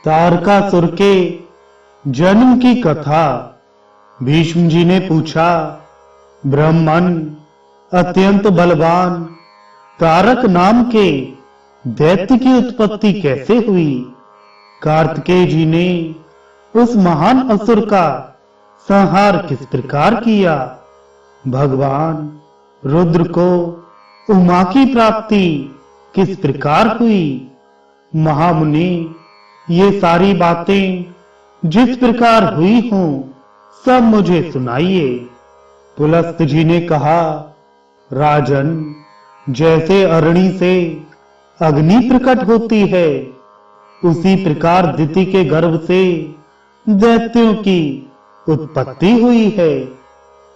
तारकासुर के जन्म की कथा। भीष्म जी ने पूछा, ब्राह्मण अत्यंत बलवान तारक नाम के दैत्य की उत्पत्ति कैसे हुई? कार्तिकेय जी ने उस महान असुर का संहार किस प्रकार किया? भगवान रुद्र को उमा की प्राप्ति किस प्रकार हुई? महामुनि, ये सारी बातें जिस प्रकार हुई हों सब मुझे सुनाइए। पुलस्त जी ने कहा, राजन, जैसे अरणि से अग्नि प्रकट होती है उसी प्रकार दिति के गर्भ से दैत्यों की उत्पत्ति हुई है।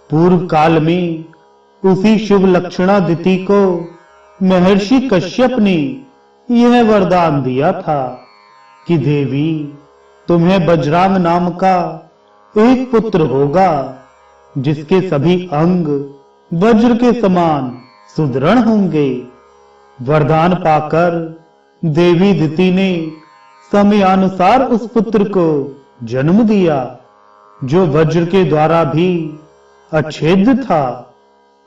पूर्व काल में उसी शुभ लक्षणा दिति को महर्षि कश्यप ने यह वरदान दिया था कि देवी, तुम्हें वज्रांग नाम का एक पुत्र होगा जिसके सभी अंग वज्र के समान सुदृढ़ होंगे। वरदान पाकर देवी दिति ने समयानुसार उस पुत्र को जन्म दिया जो वज्र के द्वारा भी अच्छेद्य था।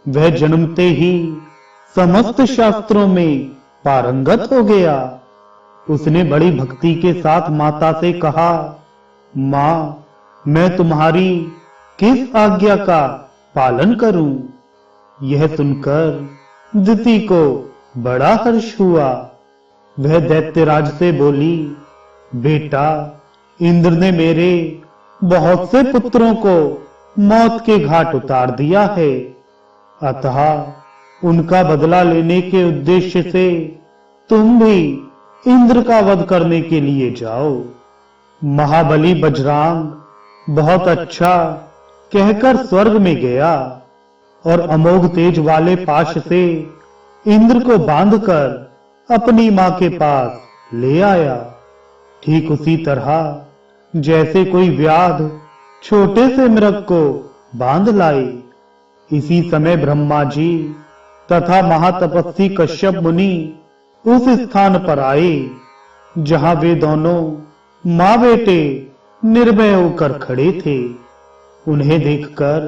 वह जन्मते ही समस्त शास्त्रों में पारंगत हो गया। उसने बड़ी भक्ति के साथ माता से कहा, मां, मैं तुम्हारी किस आज्ञा का पालन करूं? यह सुनकर दिति को बड़ा हर्ष हुआ। वह दैत्यराज से बोली, बेटा, इंद्र ने मेरे बहुत से पुत्रों को मौत के घाट उतार दिया है, अतः उनका बदला लेने के उद्देश्य से तुम भी इंद्र का वध करने के लिए जाओ। महाबली वज्रांग बहुत अच्छा कहकर स्वर्ग में गया और अमोघ तेज वाले पाश से इंद्र को बांधकर अपनी मां के पास ले आया। ठीक उसी तरह जैसे कोई व्याध छोटे से मृग को बांध लाए। इसी समय ब्रह्मा जी तथा महातपस्वी कश्यप मुनि उस स्थान पर आए जहां वे दोनों मां बेटे निर्भय होकर खड़े थे। उन्हें देखकर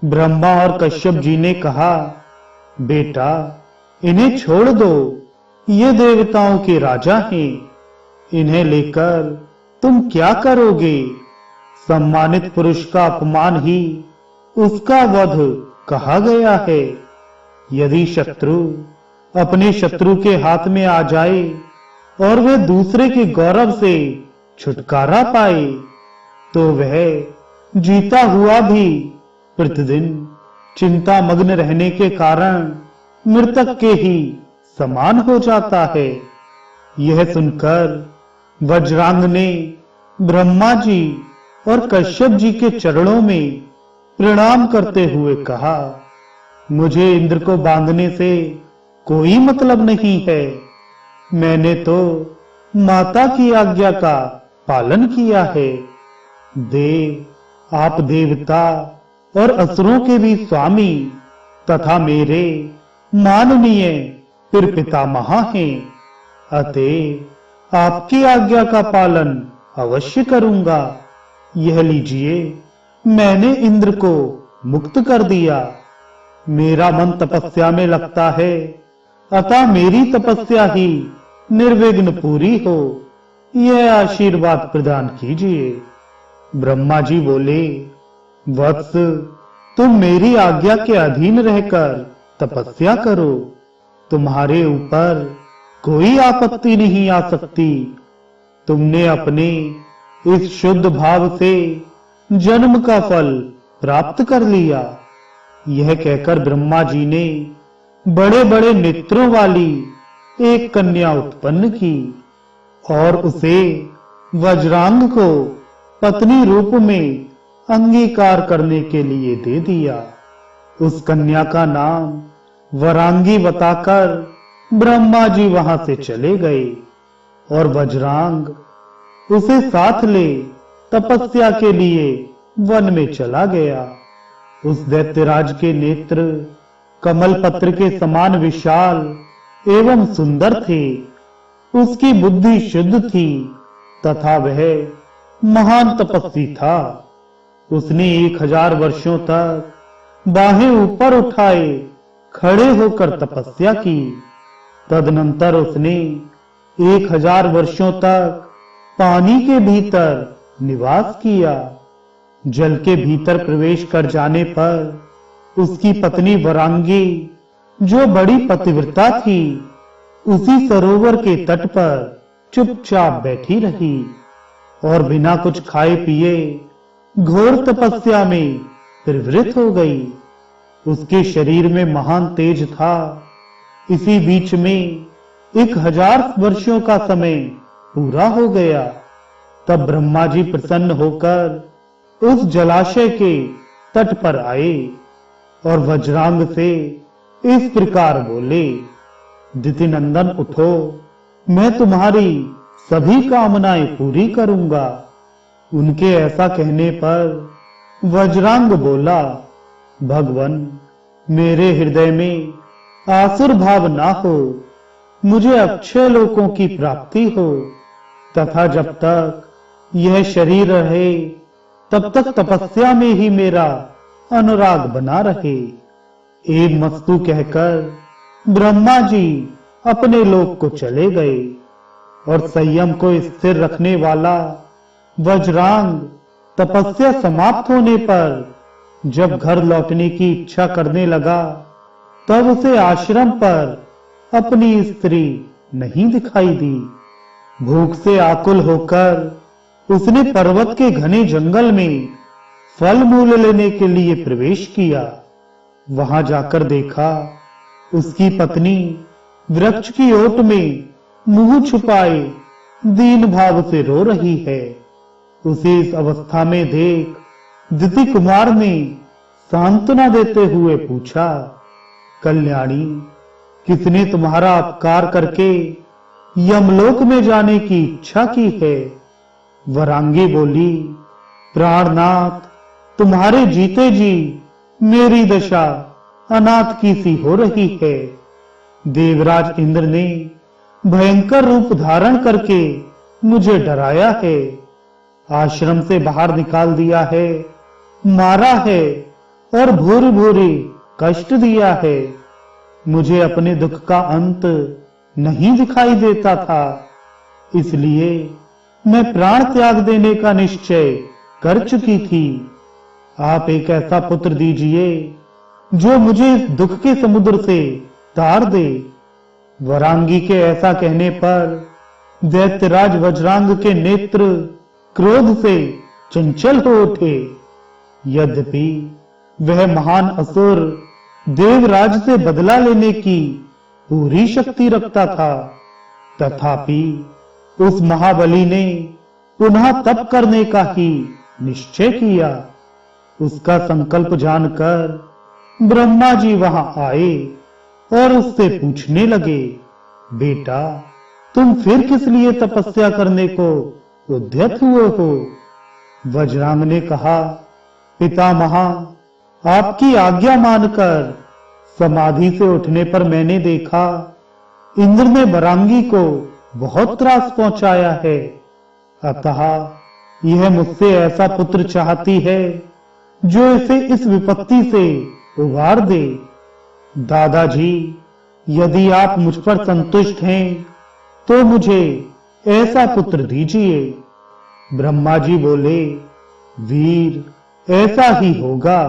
ब्रह्मा और कश्यप जी ने कहा, बेटा, इन्हें छोड़ दो, ये देवताओं के राजा हैं। इन्हें लेकर तुम क्या करोगे? सम्मानित पुरुष का अपमान ही उसका वध कहा गया है। यदि शत्रु अपने शत्रु के हाथ में आ जाए और वह दूसरे के गौरव से छुटकारा पाए तो वह जीता हुआ भी प्रतिदिन चिंता मग्न रहने के कारण मृतक के ही समान हो जाता है। यह सुनकर वज्रांग ने ब्रह्मा जी और कश्यप जी के चरणों में प्रणाम करते हुए कहा, मुझे इंद्र को बांधने से कोई मतलब नहीं है। मैंने तो माता की आज्ञा का पालन किया है। देव, आप देवता और असुरों के भी स्वामी तथा मेरे माननीय फिर पितामह हैं, अतः आपकी आज्ञा का पालन अवश्य करूंगा। यह लीजिए, मैंने इंद्र को मुक्त कर दिया। मेरा मन तपस्या में लगता है, अतः मेरी तपस्या ही निर्विघ्न पूरी हो, यह आशीर्वाद प्रदान कीजिए। ब्रह्मा जी बोले, वत्स, तुम मेरी आज्ञा के अधीन रहकर तपस्या करो, तुम्हारे ऊपर कोई आपत्ति नहीं आ सकती। तुमने अपने इस शुद्ध भाव से जन्म का फल प्राप्त कर लिया। यह कहकर ब्रह्मा जी ने बड़े बड़े नेत्रों वाली एक कन्या उत्पन्न की और उसे वज्रांग को पत्नी रूप में अंगीकार करने के लिए दे दिया। उस कन्या का नाम वरांगी बताकर ब्रह्मा जी वहां से चले गए और वज्रांग उसे साथ ले तपस्या के लिए वन में चला गया। उस दैत्यराज के नेत्र कमल पत्र के समान विशाल एवं सुंदर थे। उसकी बुद्धि शुद्ध थी तथा वह महान तपस्वी था। उसने 1000 वर्षों तक बाहें ऊपर उठाए खड़े होकर तपस्या की। तदनंतर उसने 1000 वर्षों तक पानी के भीतर निवास किया। जल के भीतर प्रवेश कर जाने पर उसकी पत्नी वरांगी, जो बड़ी पतिव्रता थी, उसी सरोवर के तट पर चुपचाप बैठी रही और बिना कुछ खाए पिए घोर तपस्या में प्रवृत्त हो गई। उसके शरीर में महान तेज था। इसी बीच में 1000 वर्षों का समय पूरा हो गया। तब ब्रह्मा जी प्रसन्न होकर उस जलाशय के तट पर आए और वज्रांग से इस प्रकार बोले, दितिनंदन उठो, मैं तुम्हारी सभी कामनाएं पूरी करूंगा। उनके ऐसा कहने पर वज्रांग बोला, भगवन, मेरे हृदय में आसुर भाव ना हो, मुझे अक्षय लोकों की प्राप्ति हो तथा जब तक यह शरीर रहे तब तक तपस्या में ही मेरा अनुराग बना रहे। एक मस्तु कहकर ब्रह्मा जी अपने लोक को चले गए और संयम को स्थिर रखने वाला वज्रांग तपस्या समाप्त होने पर जब घर लौटने की इच्छा करने लगा तब उसे आश्रम पर अपनी स्त्री नहीं दिखाई दी। भूख से आकुल होकर उसने पर्वत के घने जंगल में फल मूल लेने के लिए प्रवेश किया। वहां जाकर देखा उसकी पत्नी वृक्ष की ओट में मुंह छुपाए दीन भाव से रो रही है। उसे इस अवस्था में देख दिति कुमार ने सांत्वना देते हुए पूछा, कल्याणी, किसने तुम्हारा अपकार करके यमलोक में जाने की इच्छा की है? वरांगी बोली, प्राणनाथ, तुम्हारे जीते जी मेरी दशा अनाथ की सी हो रही है। देवराज इंद्र ने भयंकर रूप धारण करके मुझे डराया है, आश्रम से बाहर निकाल दिया है, मारा है और भूरी भूरी कष्ट दिया है। मुझे अपने दुख का अंत नहीं दिखाई देता था, इसलिए मैं प्राण त्याग देने का निश्चय कर चुकी थी। आप एक ऐसा पुत्र दीजिए जो मुझे इस दुख के समुद्र से तार दे। वरांगी के ऐसा कहने पर दैत्यराज वज्रांग के नेत्र क्रोध से चंचल हो उठे। यद्यपि वह महान असुर देवराज से बदला लेने की पूरी शक्ति रखता था, तथापि उस महाबली ने पुनः तप करने का ही निश्चय किया। उसका संकल्प जानकर ब्रह्मा जी वहां आए और उससे पूछने लगे, बेटा, तुम फिर किस लिए तपस्या करने को उद्यत हुए हो? वज्रांग ने कहा, पितामहा, आपकी आज्ञा मानकर समाधि से उठने पर मैंने देखा इंद्र ने वरांगी को बहुत त्रास पहुंचाया है, अतः यह मुझसे ऐसा पुत्र चाहती है जो इसे इस विपत्ति से उबार दे। दादाजी, यदि आप मुझ पर संतुष्ट हैं तो मुझे ऐसा पुत्र दीजिए। ब्रह्मा जी बोले, वीर, ऐसा ही होगा।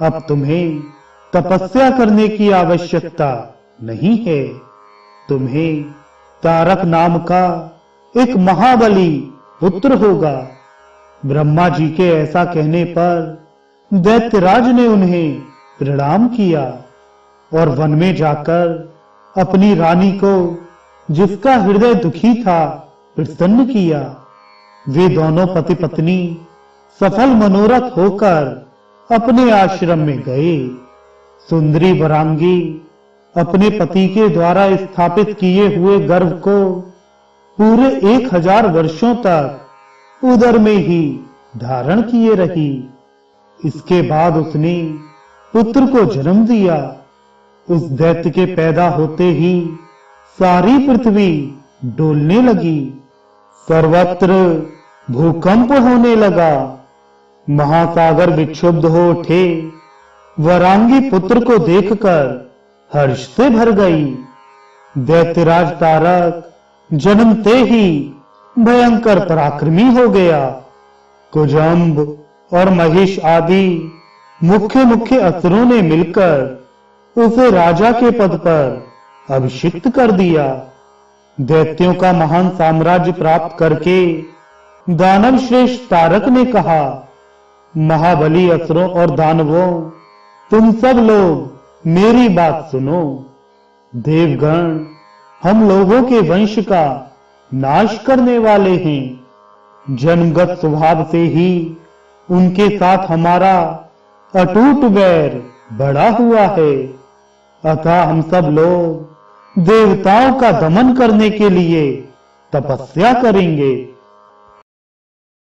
अब तुम्हें तपस्या करने की आवश्यकता नहीं है। तुम्हें तारक नाम का एक महाबली पुत्र होगा। ब्रह्मा जी के ऐसा कहने पर दैत्यराज ने उन्हें प्रणाम किया और वन में जाकर अपनी रानी को, जिसका हृदय दुखी था, प्रसन्न किया। वे दोनों पति पत्नी सफल मनोरथ होकर अपने आश्रम में गए। सुंदरी वरांगी अपने पति के द्वारा स्थापित किए हुए गर्भ को पूरे 1000 वर्षों तक उदर में ही धारण किए रही। इसके बाद उसने पुत्र को जन्म दिया। उस दैत्य के पैदा होते ही सारी पृथ्वी डोलने लगी। सर्वत्र भूकंप होने लगा। महासागर विक्षुब्ध हो उठे। वरांगी पुत्र को देखकर हर्ष से भर गई। दैत्यराज तारक जन्मते ही भयंकर पराक्रमी हो गया। कुजम्ब और महिष आदि मुख्य मुख्य असुरों ने मिलकर उसे राजा के पद पर अभिषिक्त कर दिया। दैत्यों का महान साम्राज्य प्राप्त करके दानव श्रेष्ठ तारक ने कहा, महाबली असुरों और दानवों, तुम सब लोग मेरी बात सुनो। देवगण, हम लोगों के वंश का नाश करने वाले हैं। जन्मगत स्वभाव से ही उनके साथ हमारा अटूट वैर बढ़ा हुआ है। अतः हम सब लोग देवताओं का दमन करने के लिए तपस्या करेंगे।